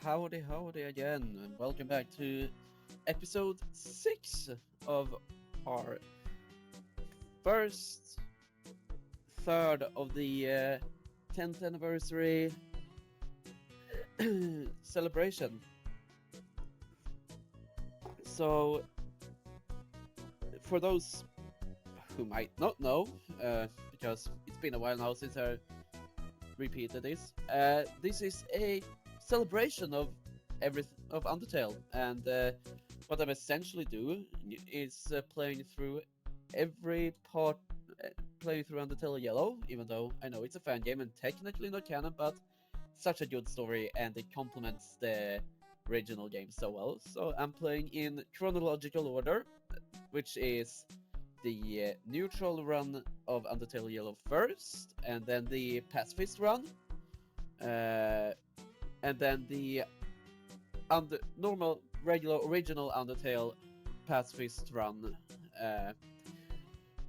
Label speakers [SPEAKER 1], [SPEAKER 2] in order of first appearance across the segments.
[SPEAKER 1] howdy again, and welcome back to episode 6 of our first third of the 10th anniversary celebration. So, for those who might not know, because it's been a while now since I repeated this is a celebration of of Undertale, and what I'm essentially doing is playing through every part, playing through Undertale Yellow, even though I know it's a fan game and technically not canon, but such a good story and it complements the original game so well. So I'm playing in chronological order, which is the neutral run of Undertale Yellow first, and then the pacifist run, and then the normal, regular, original Undertale pacifist run. The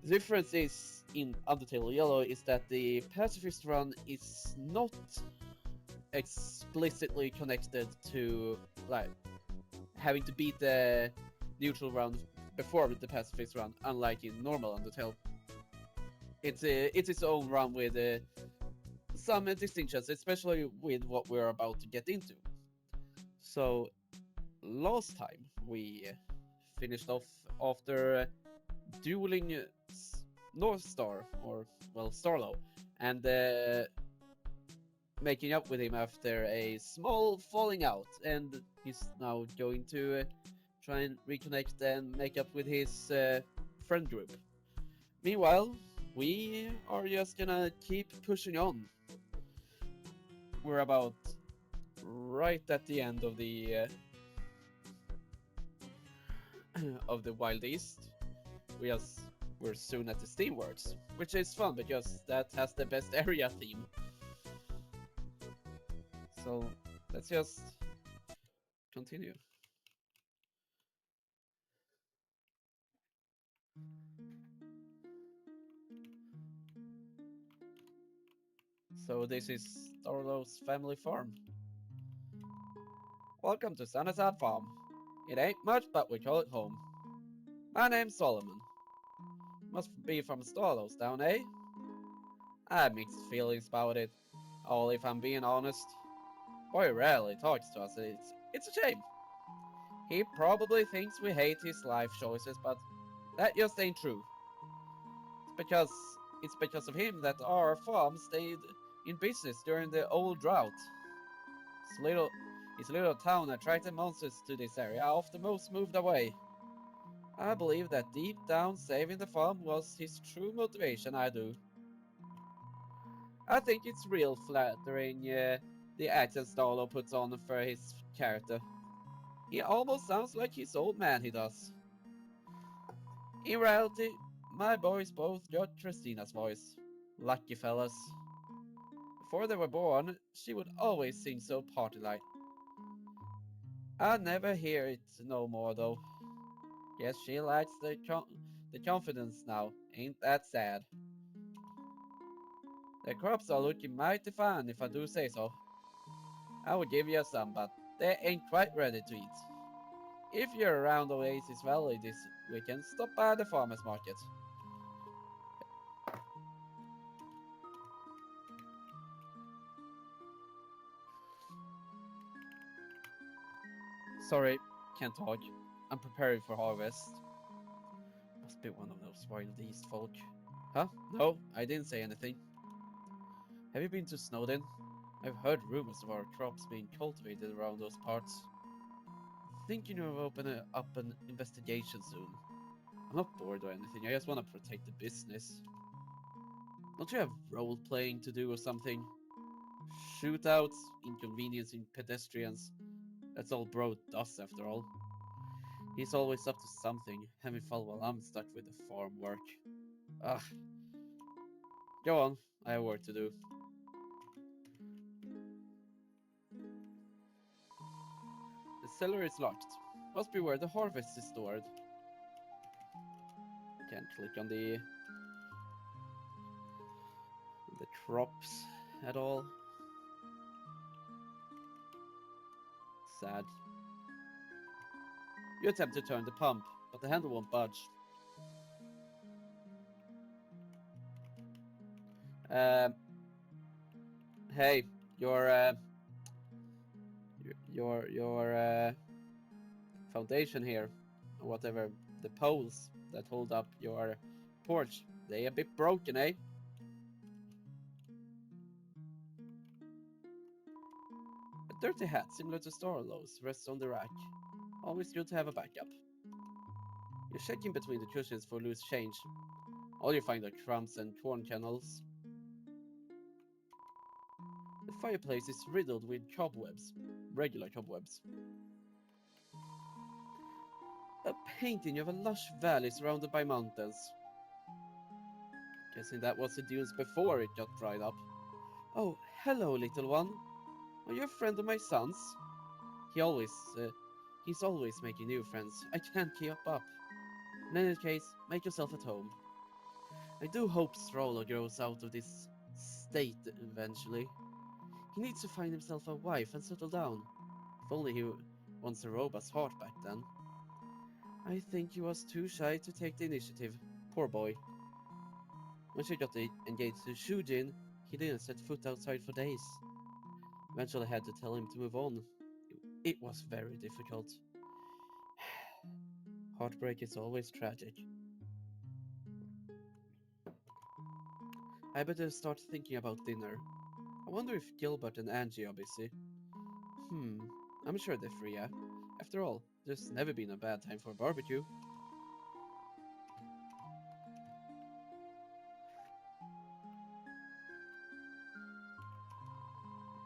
[SPEAKER 1] difference is in Undertale Yellow is that the pacifist run is not explicitly connected to like having to beat the neutral run before the pacifist run, unlike in normal Undertale. It's its own run with some distinctions, especially with what we're about to get into. So last time we finished off after dueling North Star, or well Starlo, and making up with him after a small falling out, and he's now going to try and reconnect and make up with his friend group. Meanwhile, we are just gonna keep pushing on. We're about right at the end of the of the Wild East. We're soon at the Steamworks, which is fun because that has the best area theme. So let's just continue. So this is Starlo's family farm. Welcome to Sunnyside Farm. It ain't much, but we call it home. My name's Solomon. Must be from Starlo's down, eh? I have mixed feelings about it. All if I'm being honest. Boy rarely talks to us. It's a shame. He probably thinks we hate his life choices, but that just ain't true. It's because it's because of him that our farm stayed in business during the old drought. His little town attracted monsters to this area after most moved away. I believe that deep down saving the farm was his true motivation, I do. I think it's real flattering, the accent Starlo puts on for his character. He almost sounds like his old man, he does. In reality, my boys both got Christina's voice. Lucky fellas. Before they were born, she would always sing so party-like. I never hear it no more though. Guess she lacks the confidence now, ain't that sad? The crops are looking mighty fine if I do say so. I would give you some, but they ain't quite ready to eat. If you're around Oasis Valley this weekend, stop by the farmer's market. Sorry, can't talk. I'm preparing for harvest. Must be one of those wild east folk. Huh? No, I didn't say anything. Have you been to Snowden? I've heard rumors of our crops being cultivated around those parts. Thinking of opening up an investigation soon. I'm not bored or anything, I just want to protect the business. Don't you have role-playing to do or something? Shootouts, inconveniencing pedestrians. That's all Bro does after all. He's always up to something, having fun while I'm stuck with the farm work. Ugh. Go on, I have work to do. The cellar is locked. Must be where the harvest is stored. Can't click on the crops at all. sad. You attempt to turn the pump, but the handle won't budge. Um, hey, your foundation here, or whatever, the poles that hold up your porch, they a bit broken, eh? A dirty hat similar to Starlo's rests on the rack. Always good to have a backup. You check in between the cushions for loose change. All you find are crumbs and torn kennels. The fireplace is riddled with cobwebs. Regular cobwebs. A painting of a lush valley surrounded by mountains. Guessing that was the dunes before it got dried up. Oh, hello, little one. Are you a friend of my son's? He always, he's always making new friends. I can't keep up. In any case, make yourself at home. I do hope Starlo grows out of this state eventually. He needs to find himself a wife and settle down. If only he wants a robot's heart back then. I think he was too shy to take the initiative. Poor boy. When she got engaged to Shujin, he didn't set foot outside for days. Eventually I had to tell him to move on. It was very difficult. Heartbreak is always tragic. I better start thinking about dinner. I wonder if Gilbert and Angie are busy. I'm sure they're free, yeah. After all, there's never been a bad time for a barbecue.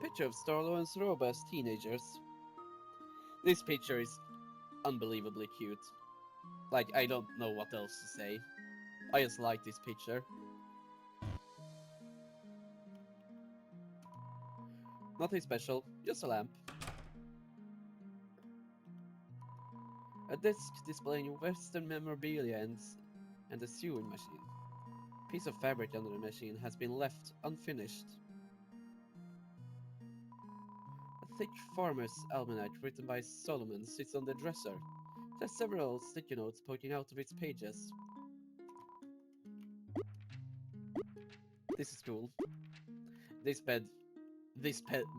[SPEAKER 1] Picture of Starlo and Soroba as teenagers. This picture is unbelievably cute. Like, I don't know what else to say. I just like this picture. Nothing special, just a lamp. A desk displaying Western memorabilia and a sewing machine. A piece of fabric under the machine has been left unfinished. A thick farmer's almanac written by Solomon sits on the dresser. It has several sticky notes poking out of its pages. This is cool. This bed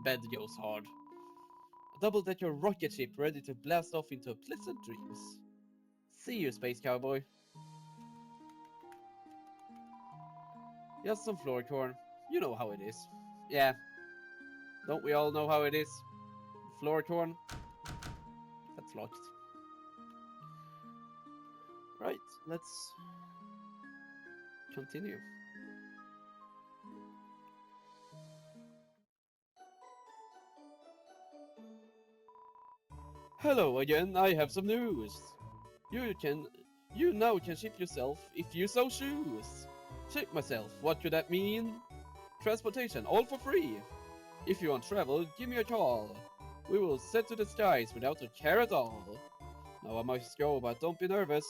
[SPEAKER 1] bed goes hard. A double-decker rocket ship ready to blast off into pleasant dreams. See you, space cowboy. Just some floor corn. You know how it is. Yeah, don't we all know how it is? Floor corn. That's locked. Right, let's continue. Hello again, I have some news. You now can ship yourself if you so choose. Ship myself, what could that mean? Transportation, all for free. If you want travel, give me a call. We will set to the skies without a care at all. Now I must go, but don't be nervous.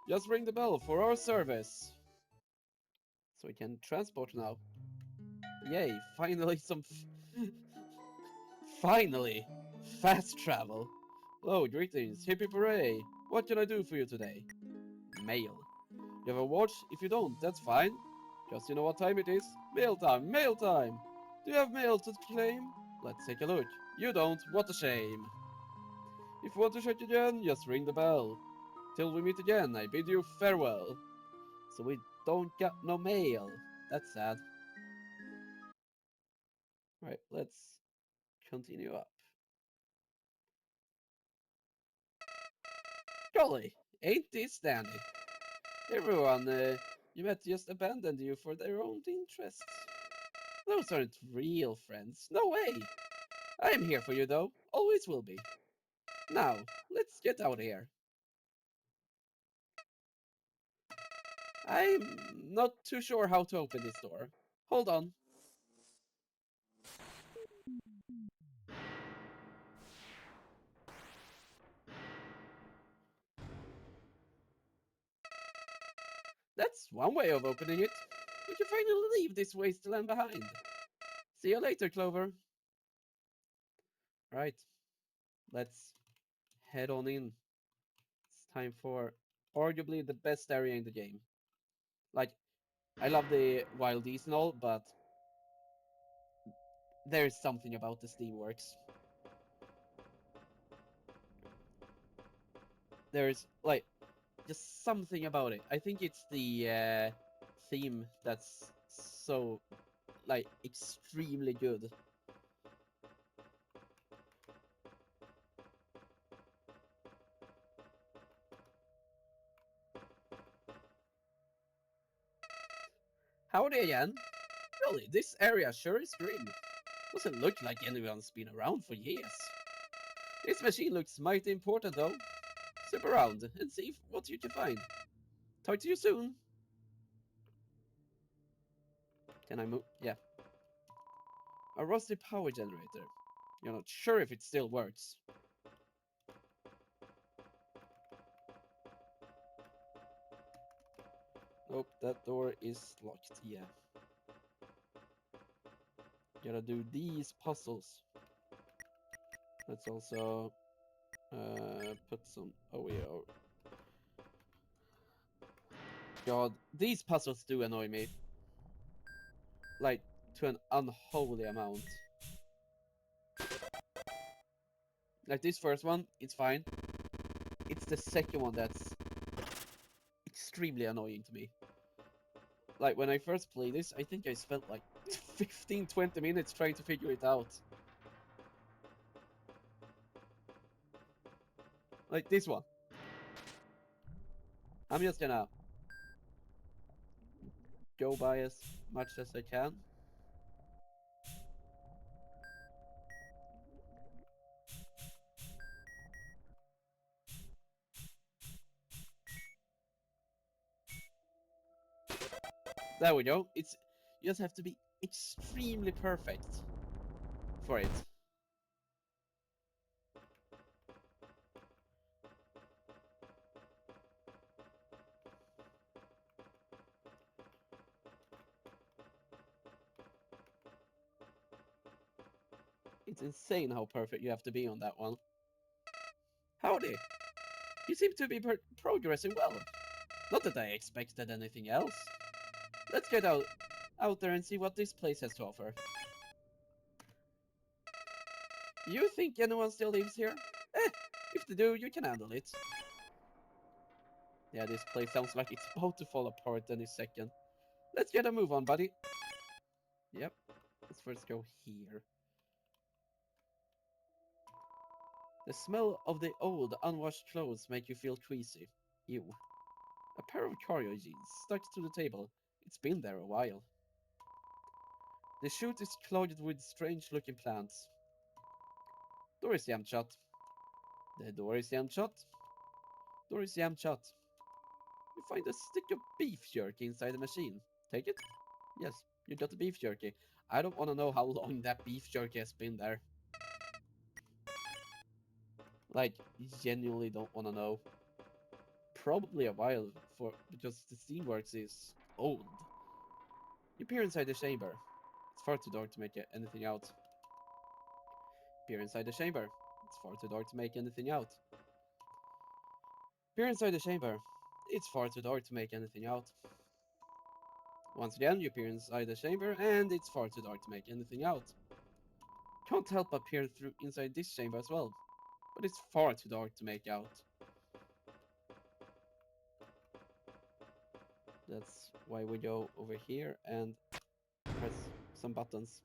[SPEAKER 1] Just ring the bell for our service. So we can transport now. Yay, finally some finally! Fast travel! Hello, greetings, hippie hooray! What can I do for you today? Mail. You have a watch? If you don't, that's fine. Just you know what time it is? Mail time! Mail time! Do you have mail to claim? Let's take a look. You don't, what a shame. If you want to check again, just ring the bell. Till we meet again, I bid you farewell. So we don't get no mail. That's sad. Right, let's continue up. Golly, ain't this dandy? Everyone you met just abandoned you for their own interests. Those aren't real friends. No way. I'm here for you though. Always will be. Now, let's get out of here. I'm not too sure how to open this door. Hold on. That's one way of opening it. We can finally leave this wasteland behind. See you later, Clover. Right. Let's head on in. It's time for arguably the best area in the game. Like, I love the wild East and all, but there's something about the Steamworks. There's like just something about it. I think it's the theme that's so like extremely good. Howdy again. Golly, this area sure is grim. Doesn't look like anyone's been around for years. This machine looks mighty important though. Step around and see what you can find. Talk to you soon. Can I move? Yeah. A rusty power generator. You're not sure if it still works. Nope, that door is locked, yeah. Gotta do these puzzles. Let's also put some... Oh, yeah. God, these puzzles do annoy me. Like, to an unholy amount. Like, this first one, it's fine. It's the second one that's extremely annoying to me. Like, when I first played this, I think I spent like 15-20 minutes trying to figure it out. Like this one. I'm just gonna go by as much as I can. There we go. It's you just have to be extremely perfect for it. It's insane how perfect you have to be on that one. Howdy! You seem to be progressing well. Not that I expected anything else. Let's get out there and see what this place has to offer. You think anyone still lives here? If they do, you can handle it. Yeah, this place sounds like it's about to fall apart any second. Let's get a move on, buddy. Yep. Let's first go here. The smell of the old, unwashed clothes make you feel queasy. Ew. A pair of cargo jeans stuck to the table. It's been there a while. The chute is clogged with strange-looking plants. Door is jammed shut. The door is jammed shut. Door is jammed shut. You find a stick of beef jerky inside the machine. Take it? Yes, you got the beef jerky. I don't want to know how long that beef jerky has been there. Like, genuinely don't want to know. Probably a while, because the Steamworks is old. You peer inside the chamber. It's far too dark to make anything out. Peer inside the chamber. It's far too dark to make anything out. Peer inside the chamber. It's far too dark to make anything out. Once again, you peer inside the chamber, and it's far too dark to make anything out. Can't help but peer through inside this chamber as well, but it's far too dark to make out. That's why we go over here and press some buttons.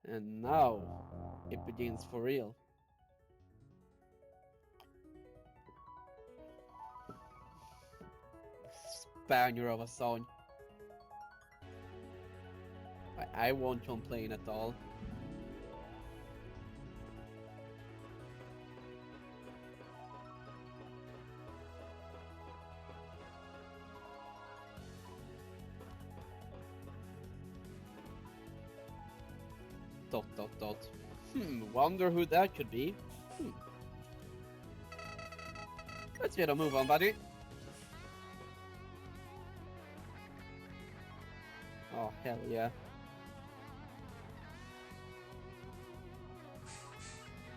[SPEAKER 1] And now it begins for real. Banger of a song. I won't complain at all. Dot dot dot. Wonder who that could be. Let's get a move on, buddy. Oh, hell yeah.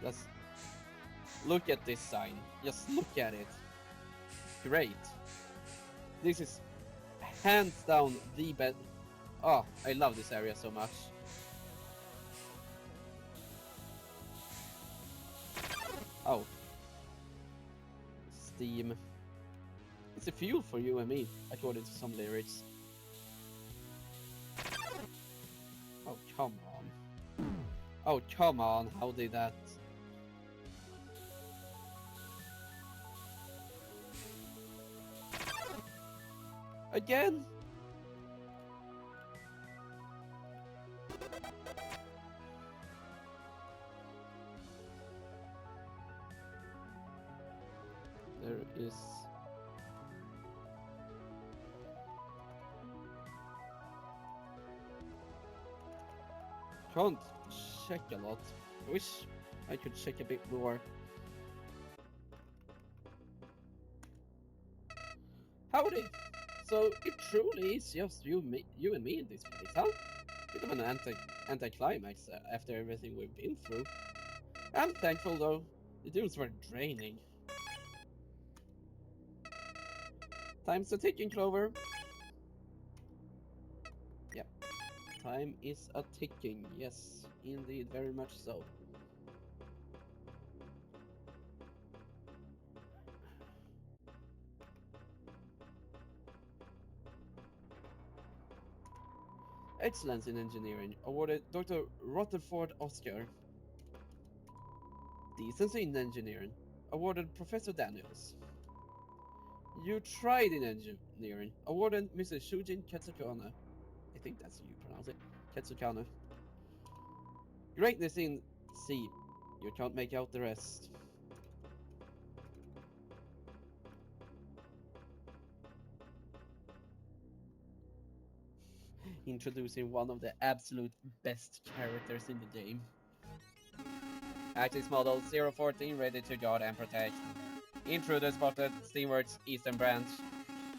[SPEAKER 1] Just look at this sign. Just look at it. Great. This is hands down the best. Oh, I love this area so much. Oh. Steam. It's a fuel for you and me, according to some lyrics. Oh, come on. Oh, come on. How did that? Again? There is... Can't check a lot. I wish I could check a bit more. Howdy! So it truly is just you and me in this place, huh? Bit of an anti-climax after everything we've been through. I'm thankful though. The dunes were draining. Time's a ticking, Clover. Yep. Time is a ticking. Yes, indeed, very much so. Excellence in Engineering, awarded Dr. Rutherford Oscar. Decency in Engineering, awarded Professor Daniels. You tried in Engineering, awarded Mrs. Shujin Katsukana. I think that's how you pronounce it. Katsukana. Greatness in C. You can't make out the rest. Introducing one of the absolute best characters in the game. Axis Model 014 ready to guard and protect. Intruder spotted, Steamworks Eastern Branch.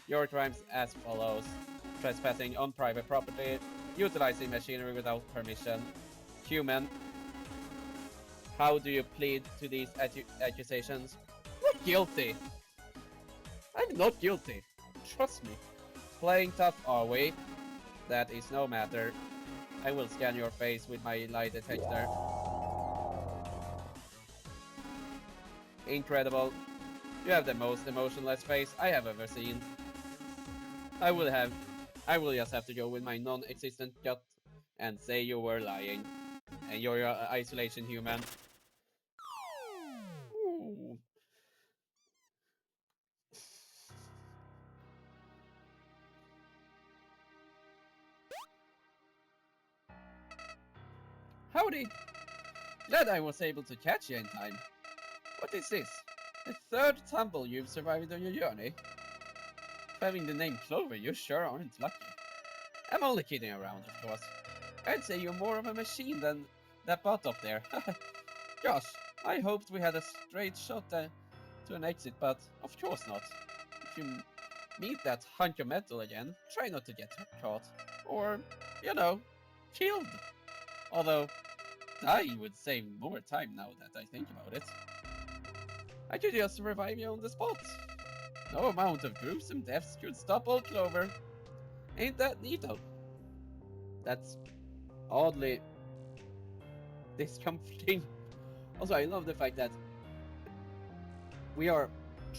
[SPEAKER 1] Your crimes as follows. Trespassing on private property, utilizing machinery without permission. Human. How do you plead to these accusations? Not guilty. I'm not guilty. Trust me. Playing tough, are we? That is no matter. I will scan your face with my lie detector. Incredible. You have the most emotionless face I have ever seen. I will just have to go with my non-existent gut and say you were lying. And you're your isolation human. Ooh. Howdy! Glad I was able to catch you in time. What is this? The third tumble you've survived on your journey? Having the name Clover, you sure aren't lucky. I'm only kidding around, of course. I'd say you're more of a machine than that bot up there. Gosh, I hoped we had a straight shot to an exit, but of course not. If you meet that hunk of metal again, try not to get caught. Or, you know, killed. Although, die would save more time now that I think about it. I could just revive you on the spot. No amount of gruesome deaths could stop old Clover. Ain't that neat though? That's oddly discomforting. Also, I love the fact that we are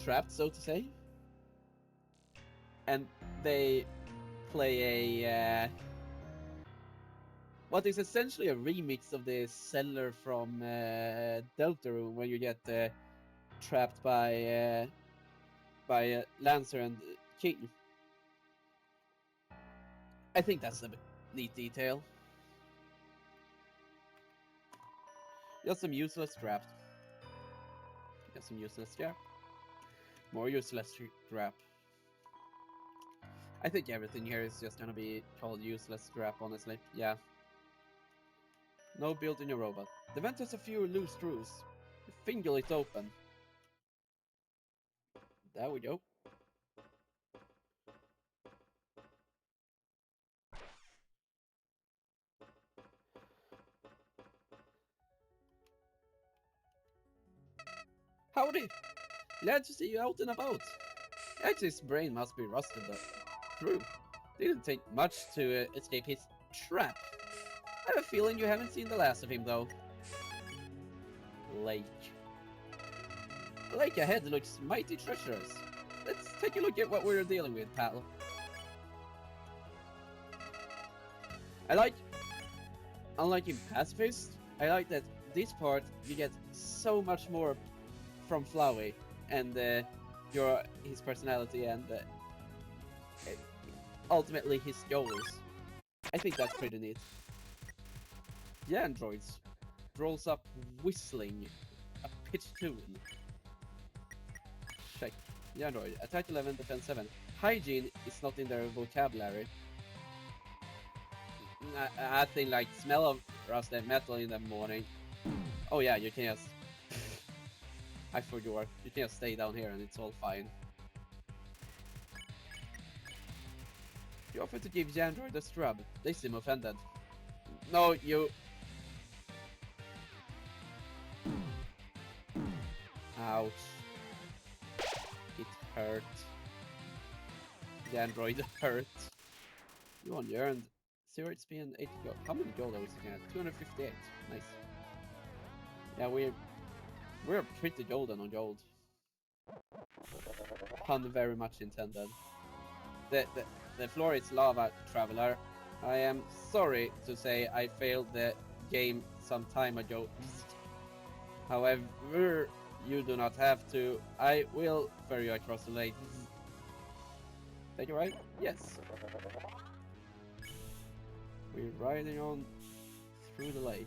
[SPEAKER 1] trapped, so to say, and they play a what is essentially a remix of the cellar from Deltarune, where you get trapped by Lancer and King. I think that's a neat detail. Just some useless scrap. Just some useless scrap. More useless scrap. I think everything here is just gonna be called useless scrap, honestly. Yeah. No built-in your robot. The vent has a few loose screws. Finger it open. There we go. Howdy! Glad to see you out and about. Axe's brain must be rusted through. Didn't take much to escape his trap. I have a feeling you haven't seen the last of him, though. Lake. The lake ahead looks mighty treacherous. Let's take a look at what we're dealing with, pal. Unlike in Pacifist, I like that this part you get so much more from Flowey and his personality and ultimately his goals. I think that's pretty neat. The androids rolls up whistling a pitch tune. Check. The android. Attack 11, defense 7. Hygiene is not in their vocabulary. I think like smell of rusted metal in the morning. Oh yeah, you can just... I forgot. You can just stay down here and it's all fine. You offer to give the android a scrub. They seem offended. No, you... Ouch. It hurt. The android hurt. You only earned 0 XP and 8 gold. How many gold are we looking at? 258. Nice. Yeah, we're pretty golden on gold. Pun very much intended. The floor is lava, traveler. I am sorry to say I failed the game some time ago. However, you do not have to. I will ferry you across the lake. Take a ride? Yes. We're riding on through the lake.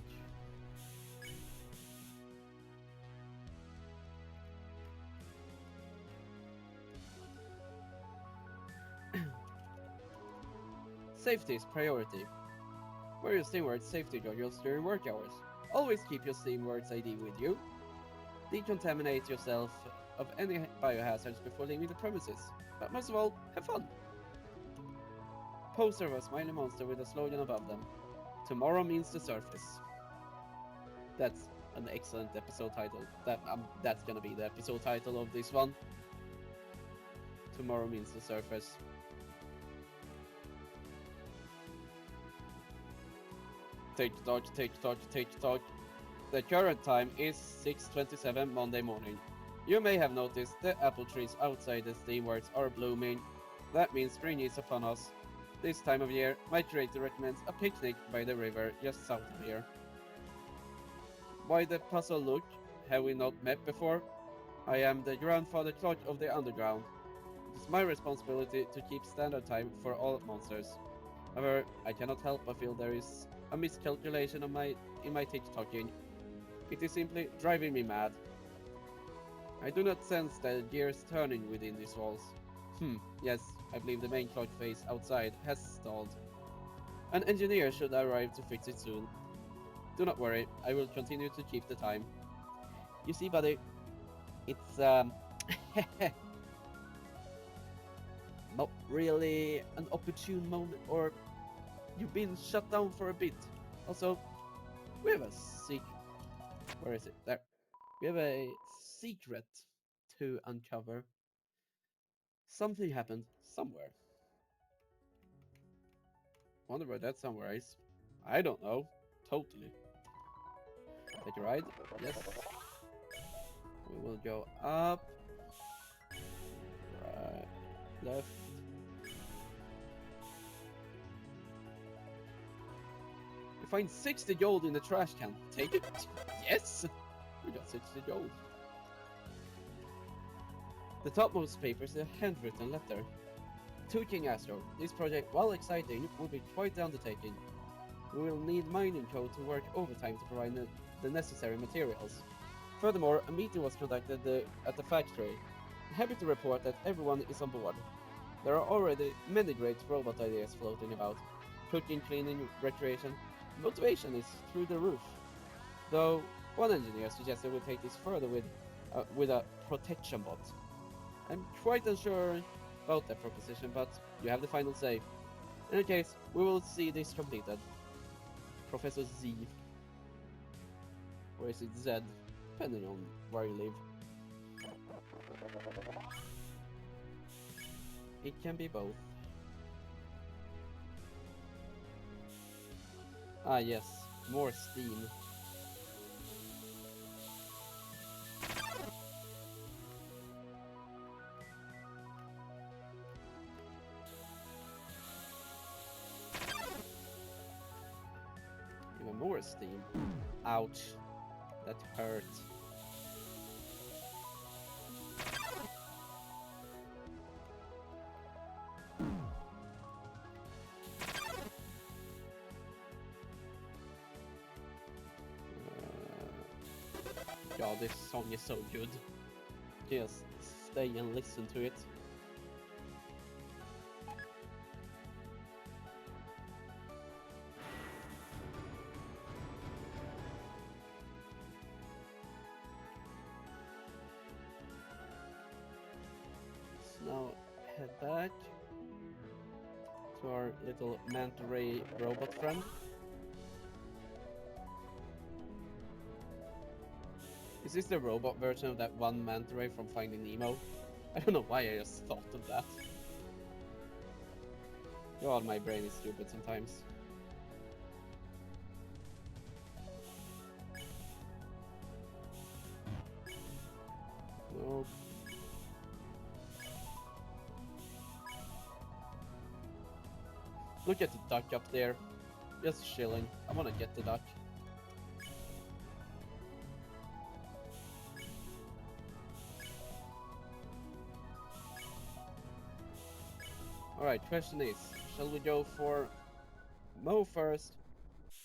[SPEAKER 1] Safety is priority. Wear your Steamworks safety goggles during work hours. Always keep your Steamworks ID with you. Decontaminate yourself of any biohazards before leaving the premises. But most of all, have fun! Poster of a smiley monster with a slogan above them. Tomorrow means the surface. That's an excellent episode title. That's gonna be the episode title of this one. Tomorrow means the surface. Take talk. The current time is 6:27 Monday morning. You may have noticed the apple trees outside the Steamworks are blooming. That means spring is upon us. This time of year, my creator recommends a picnic by the river just south of here. Why the puzzle look? Have we not met before? I am the grandfather clock of the underground. It is my responsibility to keep standard time for all monsters. However, I cannot help but feel there is a miscalculation in my tick-tocking. It is simply driving me mad. I do not sense the gears turning within these walls. Yes, I believe the main clock face outside has stalled. An engineer should arrive to fix it soon. Do not worry, I will continue to keep the time. You see, buddy, it's not really an opportune moment, or you've been shut down for a bit. Also, we have a secret. Where is it? There. We have a secret to uncover. Something happened somewhere. Wonder where that somewhere is. I don't know. Totally. Take a ride? Yes. We will go up. Right. Left. We find 60 gold in the trash can. Take it? Yes! We got 60 gold. The topmost paper is a handwritten letter. To King Astro, this project, while exciting, will be quite the undertaking. We will need mining code to work overtime to provide the necessary materials. Furthermore, a meeting was conducted at the factory. I'm happy to report that everyone is on board. There are already many great robot ideas floating about. Cooking, cleaning, recreation. Motivation is through the roof. Though, one engineer suggested we take this further with a protection bot. I'm quite unsure about that proposition, but you have the final say. In any case, we will see this completed. Professor Z. Or is it Z? Depending on where you live. It can be both. Ah yes, more steam. Even more steam. Ouch. That hurt. God, this song is so good. Just stay and listen to it. Let's now head back to our little manta ray robot friend. Is this the robot version of that one manta ray from Finding Nemo? I don't know why I just thought of that. God, my brain is stupid sometimes. Nope. Look at the duck up there. Just chilling. I wanna get the duck. Alright, question is, shall we go for Mo first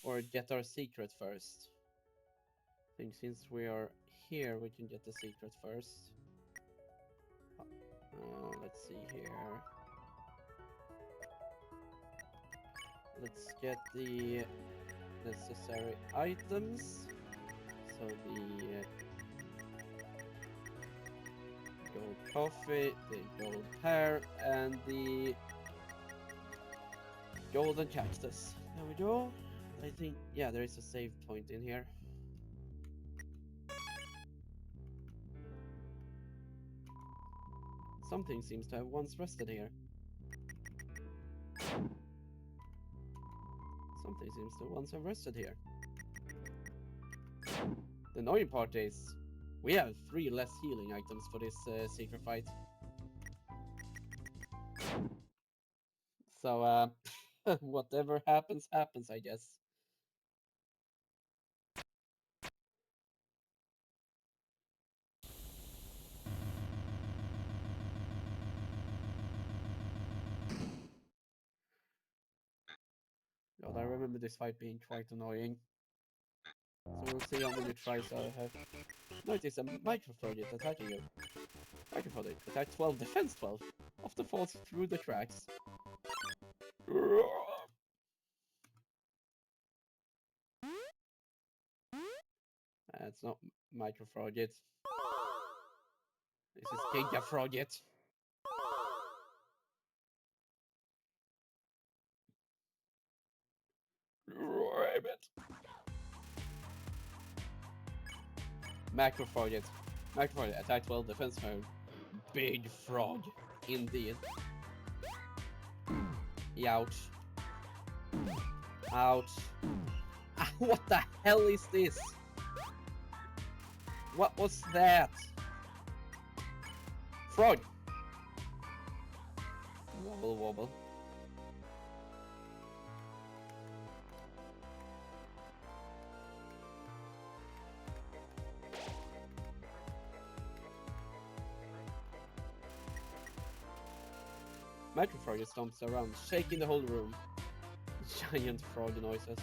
[SPEAKER 1] or get our secret first? I think since we are here, we can get the secret first. Let's see here. Let's get the necessary items. So the gold coffee, the gold hair, and the golden cactus. There we go. I think, yeah, there is a save point in here. Something seems to have once rested here. Something seems to once have rested here. The annoying part is we have 3 less healing items for this secret fight. So, whatever happens, happens, I guess. God, I remember this fight being quite annoying. So we'll see how many tries I have. No, it is a microfrogate attacking you. Microfrogate, attack 12, defense 12. Often falls through the cracks. It's not microfrogate. This is gigafrogate. Rabbit. Macrofrogate. Macrofrogate, attack 12, defense 5. Big frog, indeed. Ouch. Ouch. Ah, what the hell is this? What was that? Frog. Wobble wobble. Microfrog stomps around, shaking the whole room. Giant frog noises.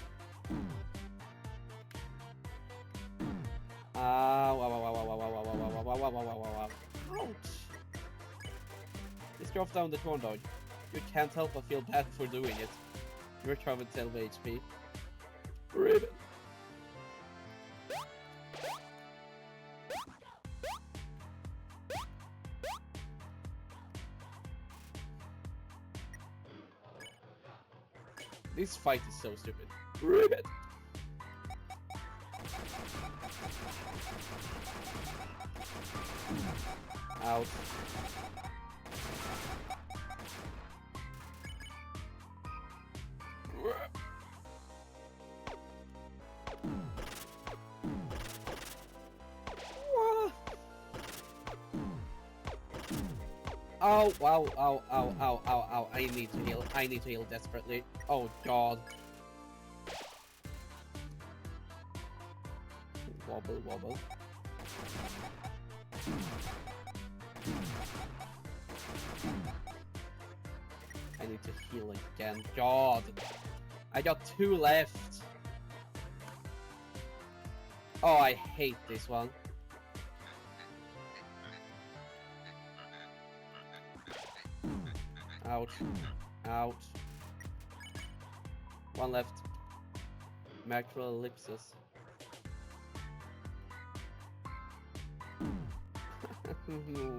[SPEAKER 1] Ouch! Just drop down the corn dog. You can't help but feel bad for doing it. You recovered 12 HP. Ribbon. This fight is so stupid. Ribbon. Out. Oh, wow, ow, ow, ow, ow, ow. I need to heal. I need to heal desperately. Oh, God. Wobble, wobble. I need to heal again. God. I got 2 left. Oh, I hate this one. Ouch. Ouch. 1 left. Macro ellipsis.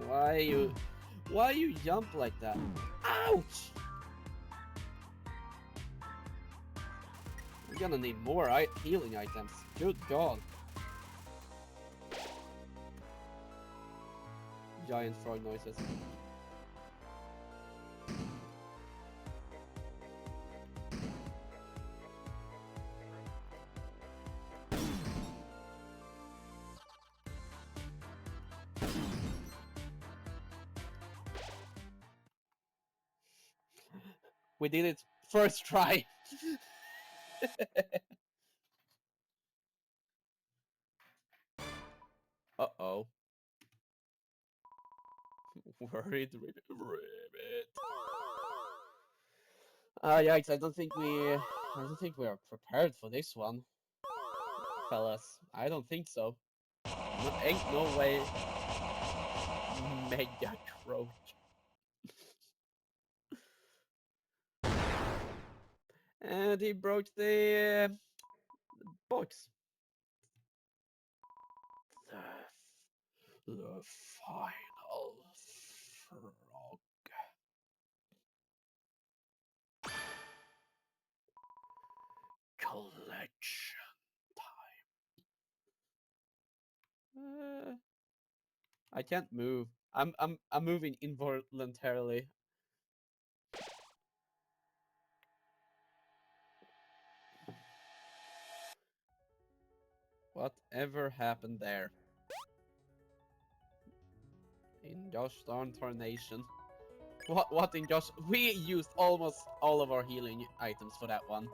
[SPEAKER 1] Why you jump like that? Ouch! I'm gonna need more healing items. Good God. Giant frog noises. We did it first try. Uh-oh. Worried ribbit. Yikes, I don't think we are prepared for this one. Fellas, I don't think so. No, ain't no way. Mega Croak. And he broke the box. The final frog. Collection time. I can't move. I'm moving involuntarily. Whatever happened there? In Josh darn tarnation. What in Josh? We used almost all of our healing items for that one.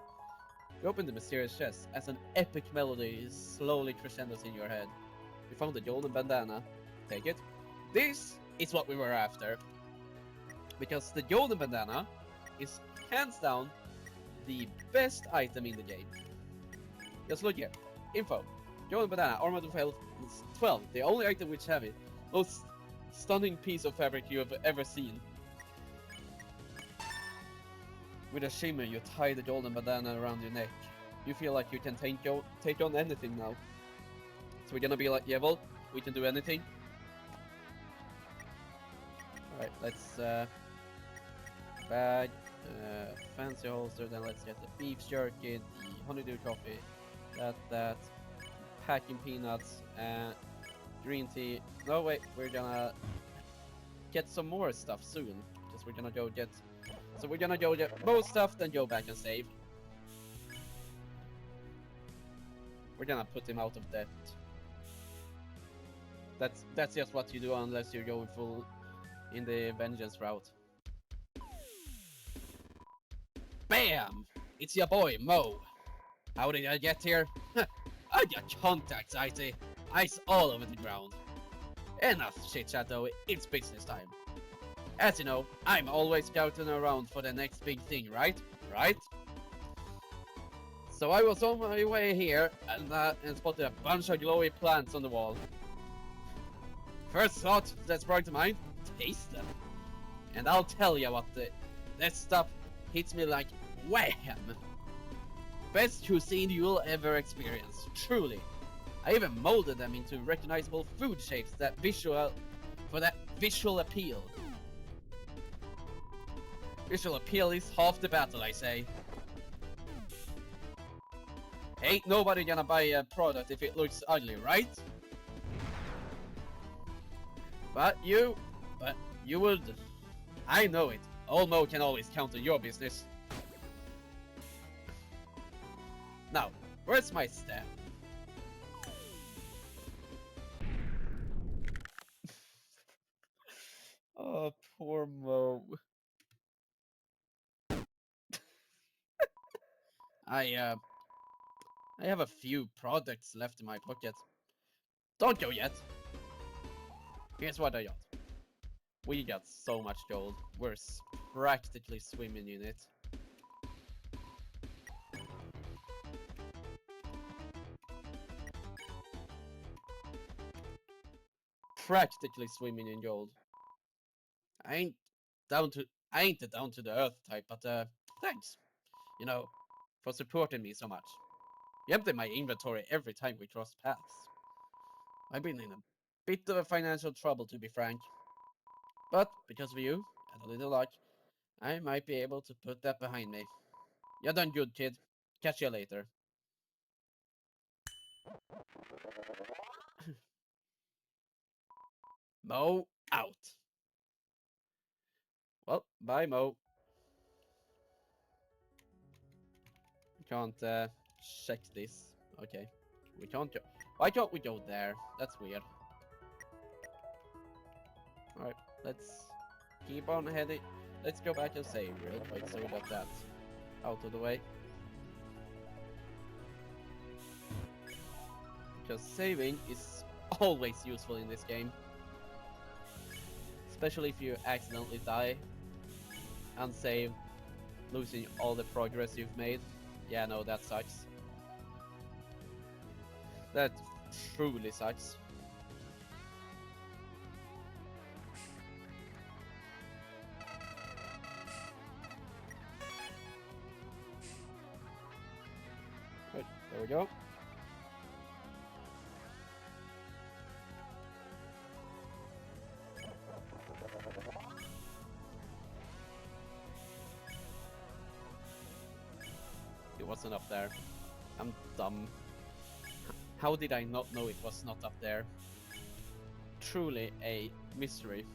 [SPEAKER 1] You open the mysterious chest as an epic melody slowly crescendos in your head. You found the golden bandana. Take it. This is what we were after. Because the golden bandana is hands down the best item in the game. Just look here. Info. Golden bandana, armor of health 12. The only item which have it. Most stunning piece of fabric you have ever seen. With a shimmer, you tie the golden bandana around your neck. You feel like you can take on anything now. So we're gonna be like, yeah, well, we can do anything. Alright, let's bag, fancy holster, then let's get the beef jerky, the honeydew coffee, that, packing peanuts, and green tea. No, wait, we're gonna get some more stuff soon, because we're gonna go get... So we're gonna go get more stuff, then go back and save. We're gonna put him out of debt. That's just what you do unless you're going full in the vengeance route. Bam! It's your boy, Mo. How did I get here? I got contacts, I see. Ice all over the ground. Enough chit chat though, it's business time. As you know, I'm always scouting around for the next big thing, right? Right? So I was on my way here and spotted a bunch of glowy plants on the wall. First thought that sprang to mind, taste them. And I'll tell you what, that stuff hits me like wham! Best cuisine you'll ever experience, truly. I even molded them into recognizable food shapes for that visual appeal. Visual appeal is half the battle, I say. Ain't nobody gonna buy a product if it looks ugly, right? But you, but you would. I know it. Old Mo can always count on your business. Now, where's my staff? Oh, poor Mo. I I have a few products left in my pocket. Don't go yet. Here's what I got. We got so much gold. We're practically swimming in it. Practically swimming in gold. I ain't down to I ain't the down to the earth type, but thanks. You know, for supporting me so much. You empty my inventory every time we cross paths. I've been in a bit of a financial trouble, to be frank. But because of you and a little luck, I might be able to put that behind me. You're done good, kid. Catch you later. Mo out. Well, bye, Mo. We can't check this. Okay. We can't go. Why can't we go there? That's weird. Alright, let's keep on heading. Let's go back and save real quick so we got that out of the way. Because saving is always useful in this game. Especially if you accidentally die and save, losing all the progress you've made. Yeah, no, that sucks. That truly sucks. Right, there we go. It wasn't up there. I'm dumb. How did I not know it was not up there? Truly a mystery.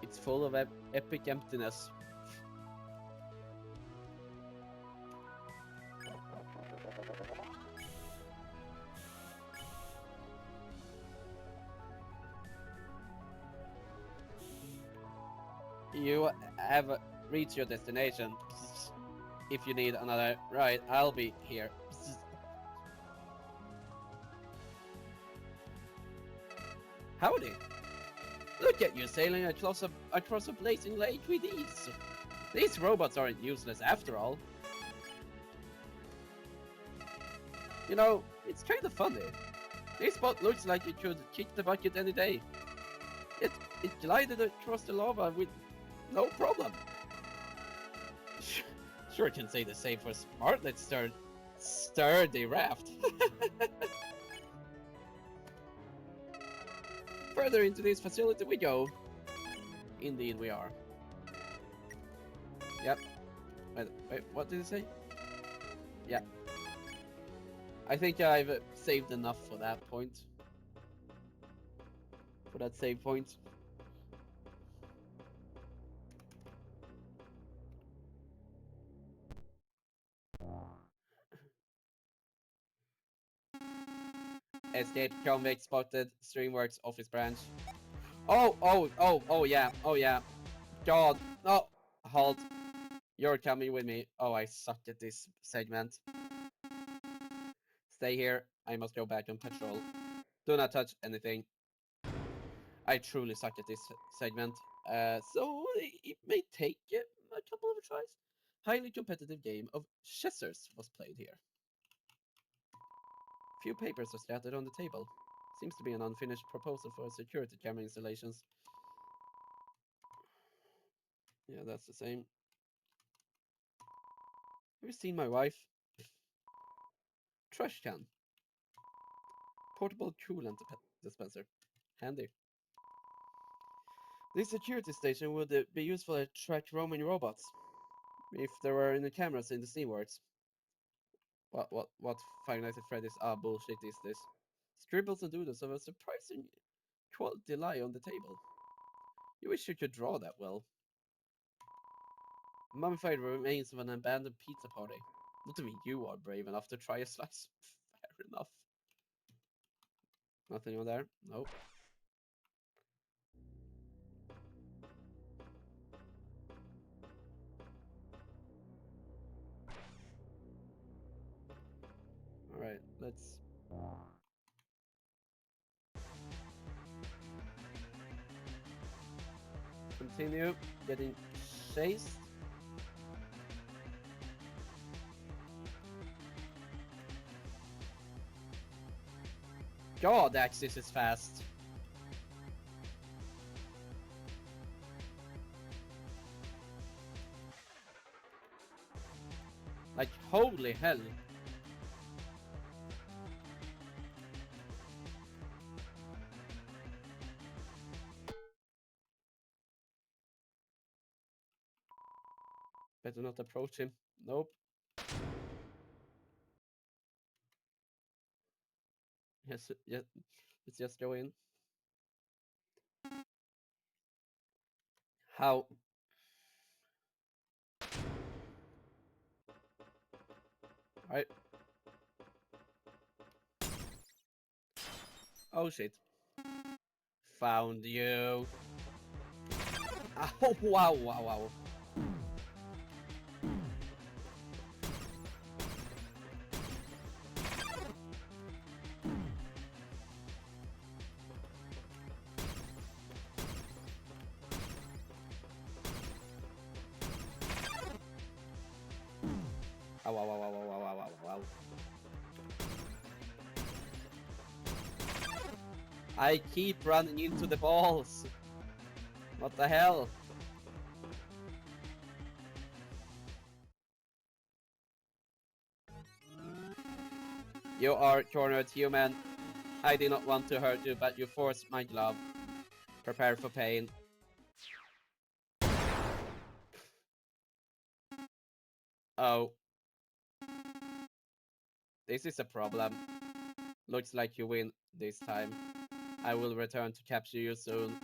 [SPEAKER 1] It's full of epic emptiness. You have reached your destination. If you need another ride, I'll be here. Howdy! Look at you sailing across a blazing lake with ease. These robots aren't useless after all. You know, it's kind of funny. This boat looks like it could kick the bucket any day. It glided across the lava with no problem. Sure can say the same for Smartlet's sturdy raft. Further into this facility we go. Indeed we are. Yep. Wait, what did it say? Yeah. I think I've saved enough for that point. For that save point. Escape convict spotted. Steamworks office branch. Oh yeah. God, no, halt. You're coming with me. Oh, I suck at this segment. Stay here. I must go back on patrol. Do not touch anything. I truly suck at this segment. So it may take a couple of tries. Highly competitive game of Chessers was played here. Few papers are scattered on the table. Seems to be an unfinished proposal for security camera installations. Yeah, that's the same. Have you seen my wife? Trash can. Portable coolant dispenser. Handy. This security station would be useful to track roaming robots. If there were any cameras in the Steamworks. What Five Nights at Freddy's bullshit is this? Scribbles and doodles of a surprising quality lie on the table. You wish you could draw that well. Mummified remains of an abandoned pizza party. Not even you are brave enough to try a slice. Fair enough. Nothing on there? Nope. Alright, let's... continue getting chased. God, Axis is fast. Like, holy hell. Better not approach him. Nope. Yes, yes. Let's just go in. How? Alright. Oh shit. Found you. Oh, wow, wow, wow. Wow, wow, wow, wow, wow, wow, wow, wow. I keep running into the balls. What the hell? You are cornered, human. I did not want to hurt you, but you forced my glove. Prepare for pain. Oh. This is a problem. Looks like you win this time. I will return to capture you soon.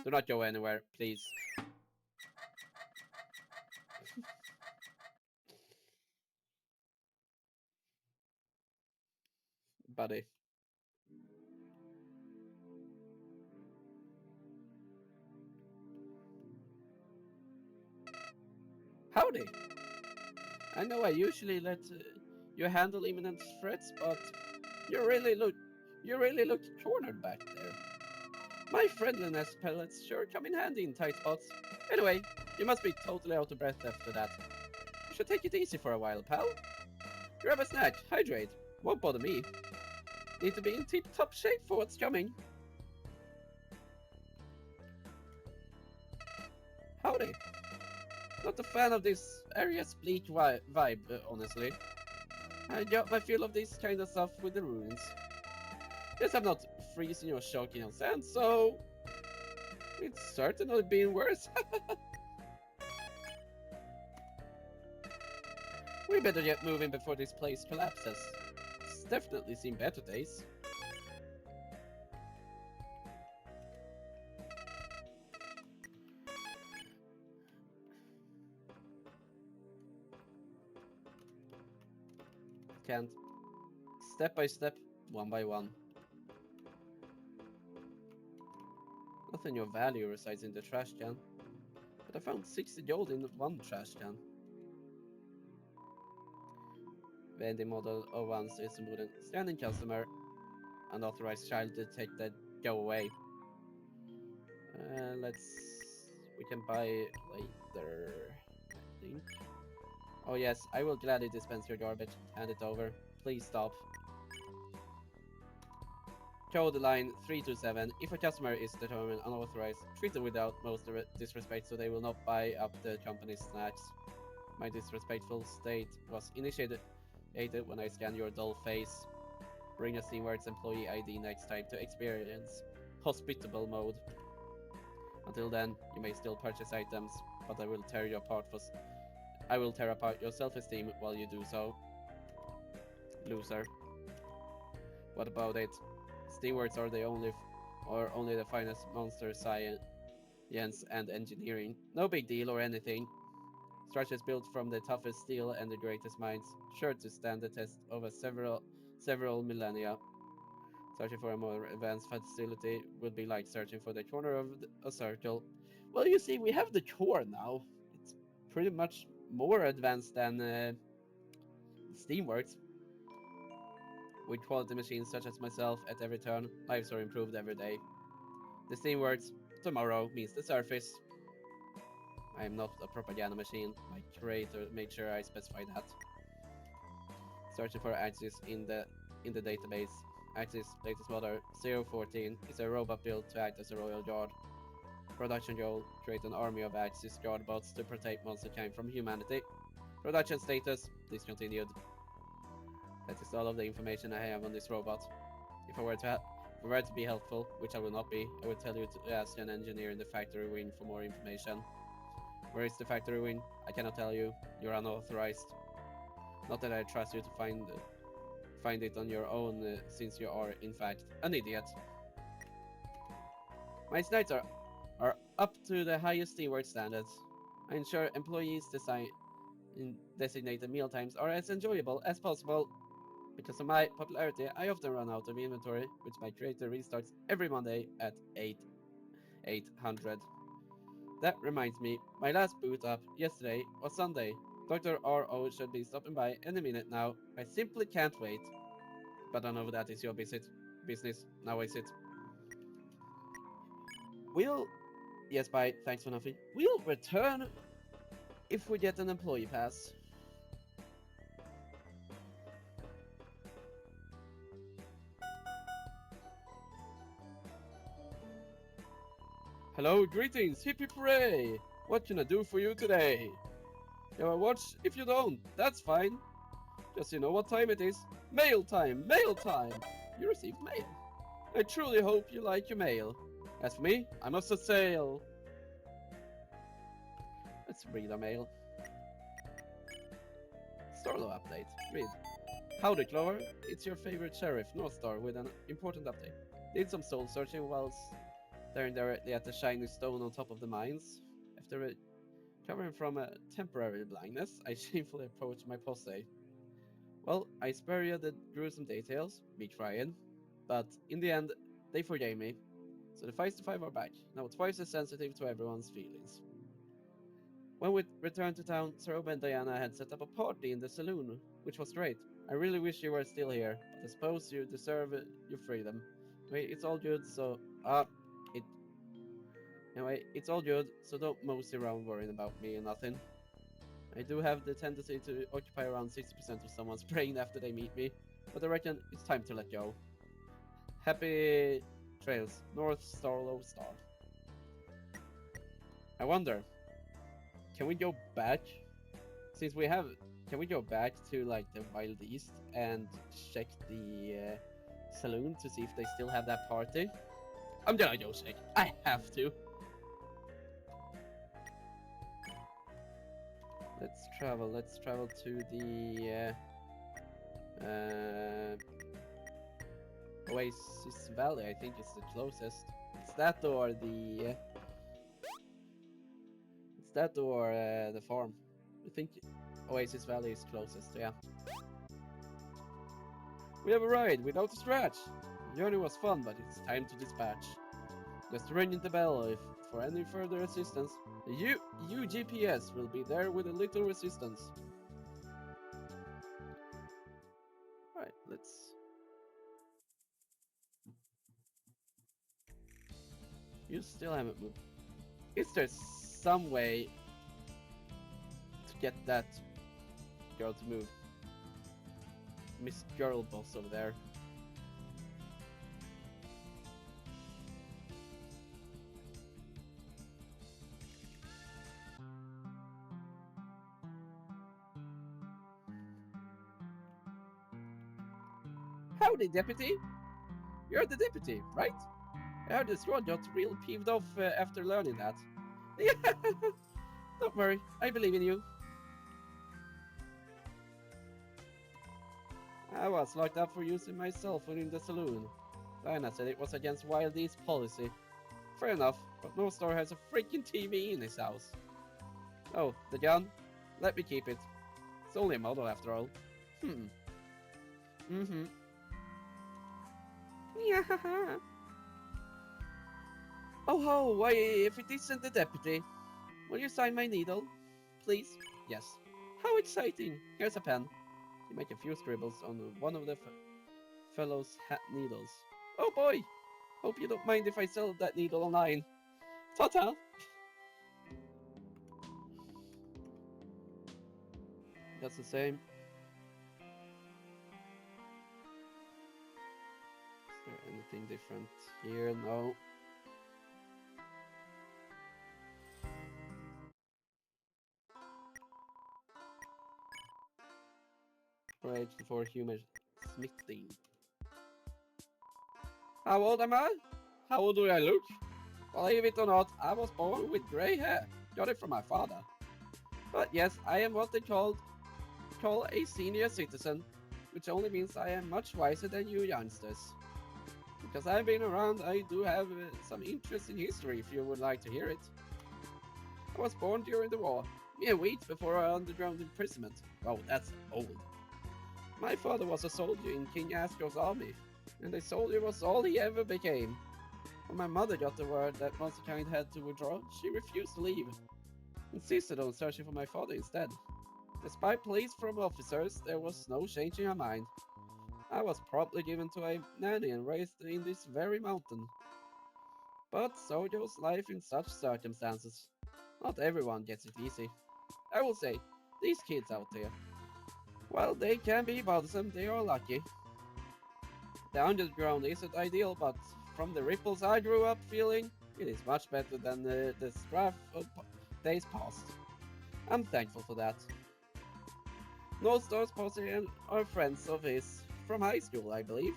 [SPEAKER 1] Do not go anywhere, please. Buddy. Howdy! I know I usually let you handle imminent threats, but you really look cornered back there. My friendliness pellets sure come in handy in tight spots. Anyway, you must be totally out of breath after that. You should take it easy for a while, pal. Grab a snack, hydrate. Won't bother me. Need to be in tip-top shape for what's coming. Howdy. Not a fan of this area's bleak vibe, honestly. I got my feel of this kind of stuff with the ruins. Guess I'm not freezing or choking on sand, so... it's certainly been worse. We better get moving before this place collapses. It's definitely seen better days. Can't. Step by step, one by one. Nothing of value resides in the trash can, but I found 60 gold in one trash can. Vending model 01 is a modern standing customer. Unauthorized child detected. Go away. We can buy later, I think. Oh yes, I will gladly dispense your garbage. Hand it over. Please stop. Code line 327. If a customer is determined unauthorized, treat them without most disrespect so they will not buy up the company's snacks. My disrespectful state was initiated when I scanned your dull face. Bring a Steamworks employee ID next time to experience hospitable mode. Until then, you may still purchase items, but I will tear you apart I will tear apart your self-esteem while you do so. Loser. What about it? Steamworks are only the finest monster science and engineering. No big deal or anything. Structures built from the toughest steel and the greatest minds, sure to stand the test over several millennia. Searching for a more advanced facility would be like searching for the corner of a circle. Well, you see, we have the core now. It's pretty much more advanced than Steamworks. With quality machines such as myself at every turn, lives are improved every day. The Steamworks tomorrow means the surface. I am not a propaganda machine. My curator made sure I specify that. Searching for Axis in the database. Axis latest model 014 is a robot built to act as a royal guard. Production goal: create an army of Axis guard bots to protect monsterkind from humanity. Production status: discontinued. That is all of the information I have on this robot. If I were to be helpful, which I will not be, I would tell you to ask an engineer in the factory wing for more information. Where is the factory wing? I cannot tell you. You're unauthorized. Not that I trust you to find it on your own, since you are, in fact, an idiot. My nights are up to the highest Steamworks standards. I ensure employees' designated meal times are as enjoyable as possible. Because of my popularity, I often run out of inventory, which my creator restarts every Monday at 800. That reminds me, my last boot up yesterday was Sunday. Dr. R.O. should be stopping by any minute now. I simply can't wait. But I know that is your business. Now is it? Yes, bye. Thanks for nothing. We'll return if we get an employee pass. Hello, greetings, hippie hooray! What can I do for you today? You have a watch? If you don't, that's fine. Just you know what time it is. Mail time! Mail time! You received mail. I truly hope you like your mail. As for me, I must set sail. Let's read our mail. Starlo update. Read. Howdy, Clover. It's your favorite sheriff, Northstar, with an important update. Did some soul searching whilst staring directly at the shiny stone on top of the mines. After recovering from a temporary blindness, I shamefully approached my posse. Well, I spare you the gruesome details, me crying, but in the end, they forgave me. So the 5 to 5 are back, now twice as sensitive to everyone's feelings. When we returned to town, Saroba and Diana had set up a party in the saloon, which was great. I really wish you were still here, but I suppose you deserve your freedom. Anyway, it's all good, so it's all good, so don't mosey around worrying about me and nothing. I do have the tendency to occupy around 60% of someone's brain after they meet me, but I reckon it's time to let go. Happy trails, North Starlo Star. I wonder, can we go back? Can we go back to like the Wild East and check the saloon to see if they still have that party? I'm gonna go check. I have to. Let's travel to the Oasis Valley. I think it's the closest. It's that or the the farm. I think Oasis Valley is closest, yeah. We have arrived without a scratch. The journey was fun, but it's time to dispatch. Just ring the bell for any further assistance. The UGPS will be there with a little resistance. Alright, let's... You still haven't moved. Is there some way to get that girl to move? Miss Girl Boss over there. Howdy, deputy. You're the deputy, right? I heard this Rod got real peeved off after learning that. Yeah, don't worry, I believe in you. I was locked up for using my cell phone in the saloon. Diana said it was against Wild East policy. Fair enough, but no store has a freaking TV in his house. Oh, the gun? Let me keep it. It's only a model after all. Hmm. Mm-hmm. Yeah. Oh ho, why if it isn't the deputy? Will you sign my needle? Please? Yes. How exciting! Here's a pen. You make a few scribbles on one of the fellow's hat needles. Oh boy! Hope you don't mind if I sell that needle online. Ta-ta! That's the same. Is there anything different here? No. Right, for human smithing. How old am I? How old do I look? Believe it or not, I was born with grey hair. Got it from my father. But yes, I am what they call a senior citizen, which only means I am much wiser than you youngsters. Because I've been around, I do have some interest in history if you would like to hear it. I was born during the war, mere weeks before our underground imprisonment. Wow, that's old. My father was a soldier in King Asgo's army, and a soldier was all he ever became. When my mother got the word that Monsterkind had to withdraw, she refused to leave, insisted on searching for my father instead. Despite pleas from officers, there was no changing her mind. I was promptly given to a nanny and raised in this very mountain. But so goes life in such circumstances. Not everyone gets it easy. I will say, these kids out there, while they can be bothersome, they are lucky. The underground isn't ideal, but from the ripples I grew up feeling, it is much better than the strife of days past. I'm thankful for that. North Star's posse are friends of his from high school, I believe.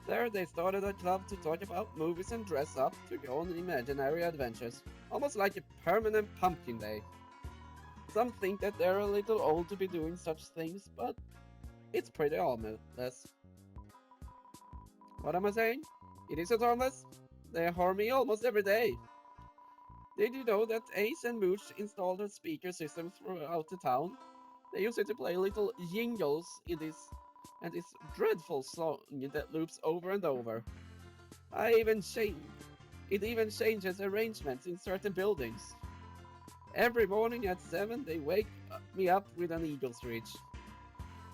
[SPEAKER 1] There they started a club to talk about movies and dress up to go on imaginary adventures, almost like a permanent pumpkin day. Some think that they're a little old to be doing such things, but it's pretty harmless. What am I saying? It isn't harmless. They harm me almost every day. Did you know that Ace and Mooch installed a speaker system throughout the town? They use it to play little jingles in this dreadful song that loops over and over. It even changes arrangements in certain buildings. Every morning at 7 they wake me up with an eagle screech.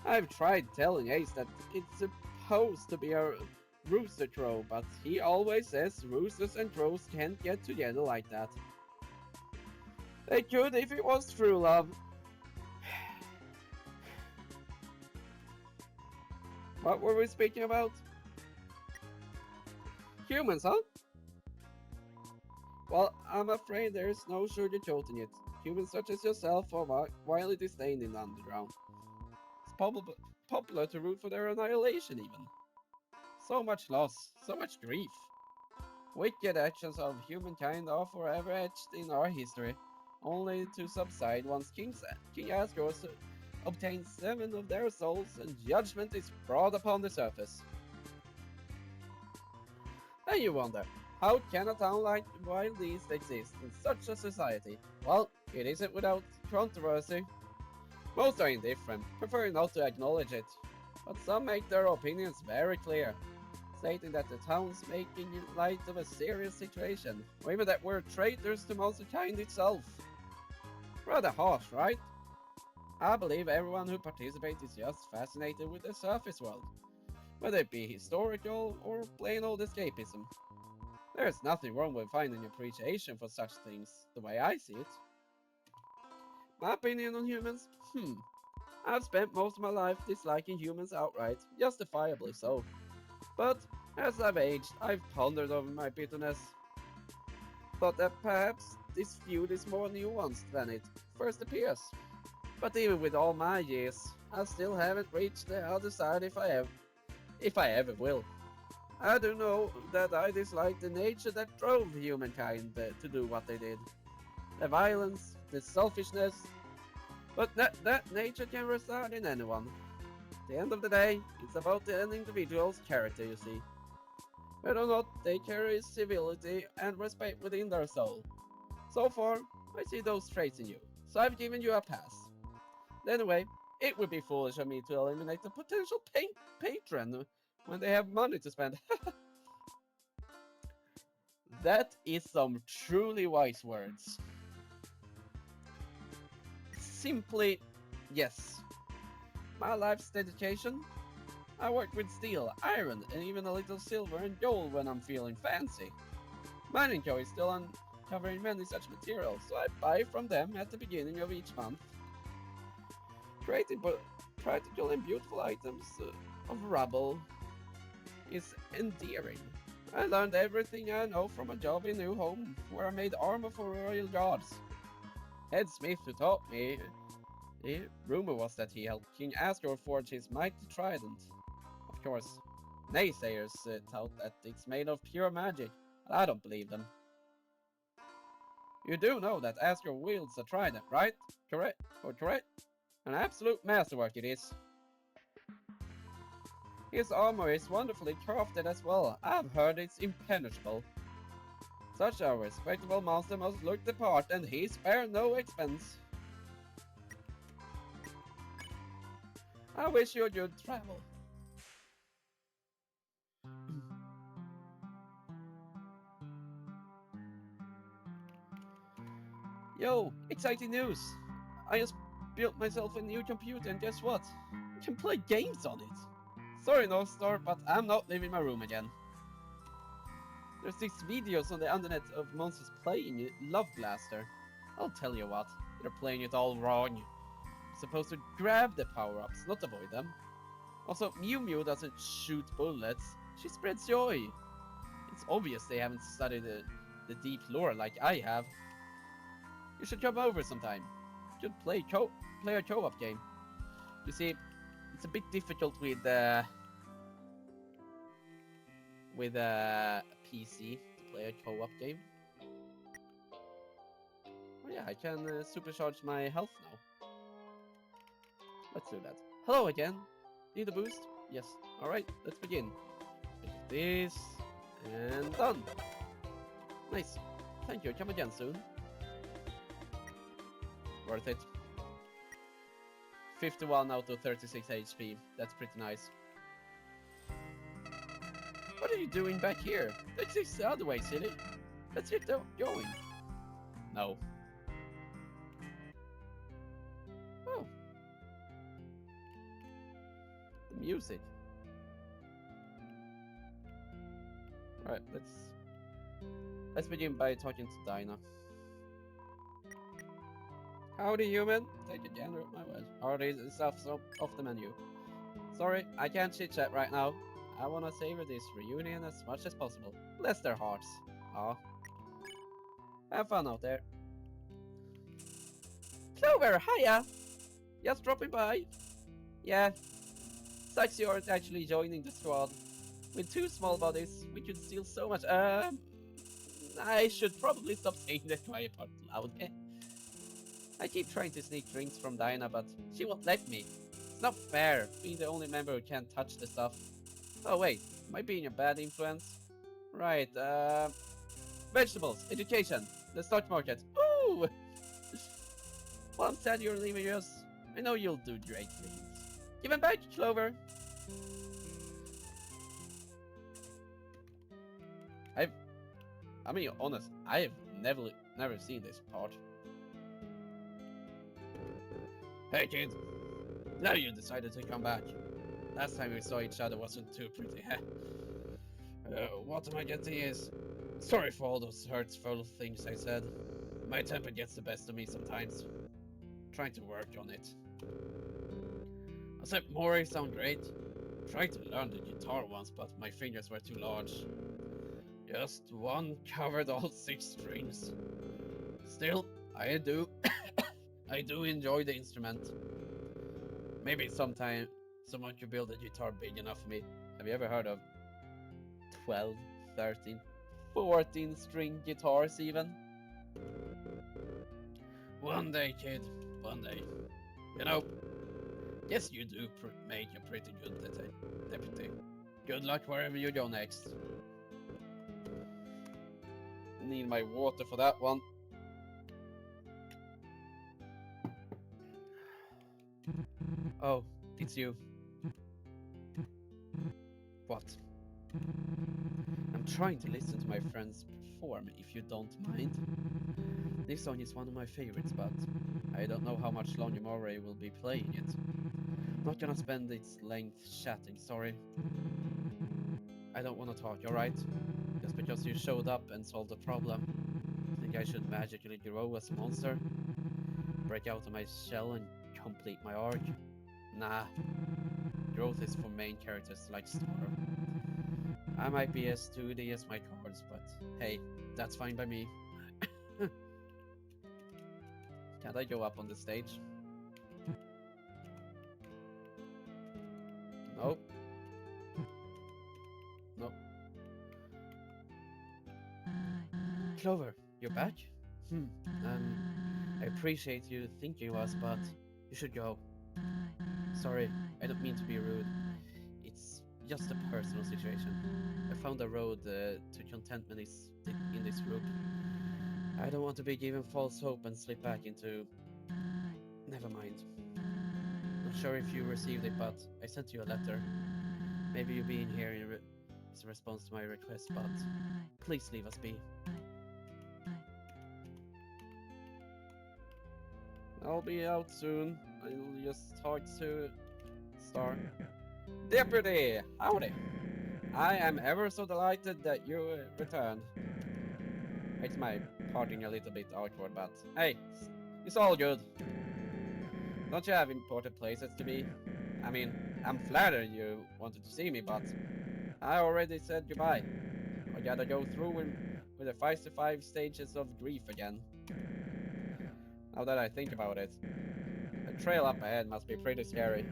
[SPEAKER 1] I've tried telling Ace that it's supposed to be a rooster crow, but he always says roosters and crows can't get together like that. They could if it was true love. What were we speaking about? Humans, huh? Well, I'm afraid there's no sugarcoating it. Humans such as yourself are widely disdained in the underground. It's popular to root for their annihilation even. So much loss, so much grief. Wicked actions of humankind are forever etched in our history, only to subside once King Asgore obtains 7 of their souls and judgment is brought upon the surface. And you wonder, how can a town like Wild East exist in such a society? Well, it isn't without controversy. Most are indifferent, preferring not to acknowledge it, but some make their opinions very clear, stating that the town's making light of a serious situation, or even that we're traitors to Monsterkind itself. Rather harsh, right? I believe everyone who participates is just fascinated with the surface world, whether it be historical or plain old escapism. There's nothing wrong with finding appreciation for such things, the way I see it. My opinion on humans? I've spent most of my life disliking humans outright, justifiably so. But as I've aged, I've pondered over my bitterness. Thought that perhaps this feud is more nuanced than it first appears. But even with all my years, I still haven't reached the other side if I ever will. I do know that I dislike the nature that drove humankind to do what they did. The violence, the selfishness, but that nature can reside in anyone. the end of the day, it's about the individual's character, you see. Whether or not they carry civility and respect within their soul. So far, I see those traits in you, so I've given you a pass. Anyway, it would be foolish of me to eliminate a potential patron when they have money to spend. That is some truly wise words. Simply, yes. My life's dedication? I work with steel, iron, and even a little silver and gold when I'm feeling fancy. Mining Co is still uncovering many such materials, so I buy from them at the beginning of each month. Creating practical and beautiful items of rubble is endearing. I learned everything I know from a job in New Home, where I made armor for royal guards. Head Smith, who taught me, the rumor was that he helped King Asgore forge his mighty trident. Of course, naysayers tout that it's made of pure magic, but I don't believe them. You do know that Asgore wields a trident, right? Correct? Or correct? An absolute masterwork it is. His armor is wonderfully crafted as well. I've heard it's impenetrable. Such a respectable monster must look the part, and he spared no expense. I wish you a good travel. Yo, exciting news! I just built myself a new computer, and guess what? I can play games on it. Sorry, No Star, but I'm not leaving my room again. There's these videos on the internet of monsters playing Love Blaster. I'll tell you what, they're playing it all wrong. You're supposed to grab the power-ups, not avoid them. Also, Mew Mew doesn't shoot bullets, she spreads joy. It's obvious they haven't studied the deep lore like I have. You should come over sometime. You should play a co-op game. You see, it's a bit difficult with a PC to play a co-op game. Oh yeah, I can supercharge my health now. Let's do that. Hello again. Need a boost? Yes. Alright, let's begin. Pick this, and done. Nice. Thank you, come again soon. Worth it. 51 out of 36 HP. That's pretty nice. What are you doing back here? Let's go the other way, silly. Let's get going. No. Oh. The music. Alright, let's begin by talking to Dinah. Howdy, human. Take a gander at my word. Howdy stuff's off the menu. Sorry, I can't chit-chat right now. I wanna savor this reunion as much as possible. Bless their hearts. Aw. Have fun out there. Clover, hiya! Just dropping by. Yeah. Sucks you aren't actually joining the squad. With two small bodies, we could steal so much. I should probably stop saying that quiet part loud. I keep trying to sneak drinks from Dinah, but she won't let me. It's not fair, being the only member who can't touch the stuff. Oh wait, am I being a bad influence? Right, vegetables, education, the stock market. Ooh! Well, I'm sad you're leaving us. I know you'll do great things. Give him back, Clover! I mean, honest, I have never seen this part. Hey kid, now you decided to come back. Last time we saw each other wasn't too pretty, huh? What am I getting is... Sorry for all those hurtful things I said. My temper gets the best of me sometimes. Trying to work on it. Except Mori sound great. Tried to learn the guitar once, but my fingers were too large. Just one covered all 6 strings. Still, I do enjoy the instrument. Maybe sometime someone could build a guitar big enough for me. Have you ever heard of 12, 13, 14 string guitars even? One day, kid, one day. You know, Yes, you do make a pretty good deputy. Good luck wherever you go next. Need my water for that one. Oh, it's you. What? I'm trying to listen to my friends perform, if you don't mind. This song is one of my favorites, but I don't know how much longer Moray will be playing it. Not gonna spend its length chatting, sorry. I don't wanna talk, alright? Just because you showed up and solved the problem. Think I should magically grow as a monster? Break out of my shell and complete my arc? Nah. Growth is for main characters like Starlo. I might be as 2D as my cards, but hey, that's fine by me. Can't I go up on the stage? Nope. Nope. Clover, you're back? I appreciate you thinking of us, but you should go. Sorry, I don't mean to be rude. It's just a personal situation. I found a road to contentment in this group. I don't want to be given false hope and slip back into... Never mind. Not sure if you received it, but I sent you a letter. Maybe you being here is a response to my request, but please leave us be. I'll be out soon. I'll just talk to Star. Deputy, howdy. I am ever so delighted that you returned. Makes my parting a little bit awkward, but hey, it's all good. Don't you have important places to be? I mean, I'm flattered you wanted to see me, but I already said goodbye. I gotta go through with the 5 stages of grief again. Now that I think about it, the trail up ahead must be pretty scary.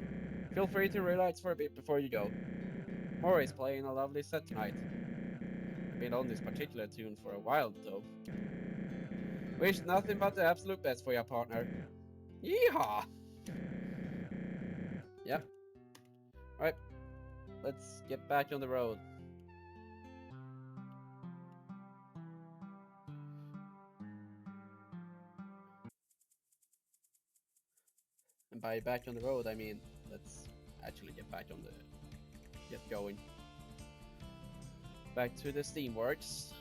[SPEAKER 1] Feel free to relax for a bit before you go. Moray's playing a lovely set tonight. I've been on this particular tune for a while, though. Wish nothing but the absolute best for your partner. Yeehaw! Yep. Alright, let's get back on the road. And by back on the road, I mean, let's actually get back on the... get going. Back to the Steamworks.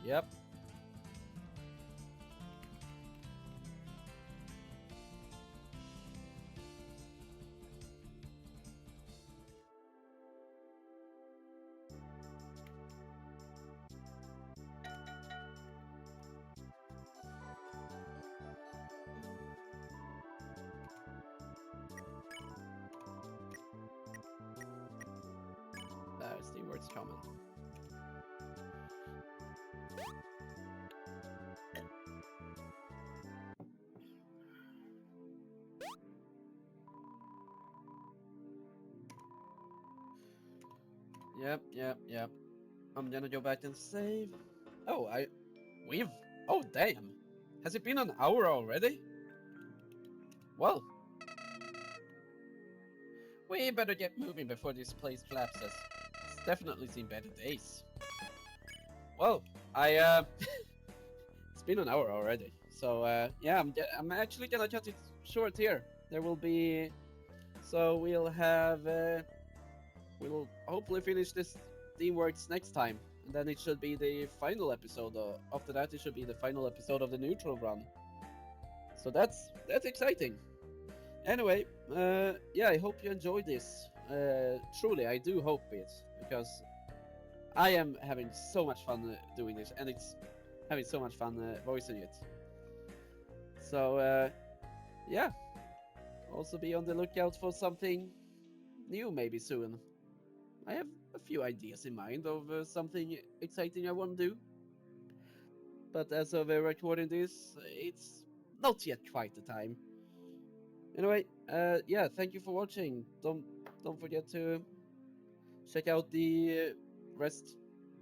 [SPEAKER 1] Yep. Steamworks coming. Yep. I'm gonna go back and save. Oh, oh, damn. Has it been an hour already? Well, we better get moving before this place collapses. It's definitely seen better days. Well, it's been an hour already. So, yeah, I'm actually gonna cut it short here. There will be... So we'll hopefully finish this Steamworks next time. And then it should be the final episode. After that, it should be the final episode of the neutral run. So that's exciting. Anyway, yeah, I hope you enjoyed this. Truly, I do hope it, because I am having so much fun doing this, and it's having so much fun voicing it. So, yeah. Also be on the lookout for something new maybe soon. I have a few ideas in mind of something exciting I want to do. But as of recording this, it's not yet quite the time. Anyway, yeah, thank you for watching. Don't forget to check out the rest,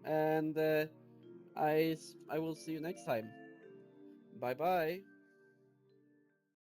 [SPEAKER 1] and I will see you next time. Bye bye.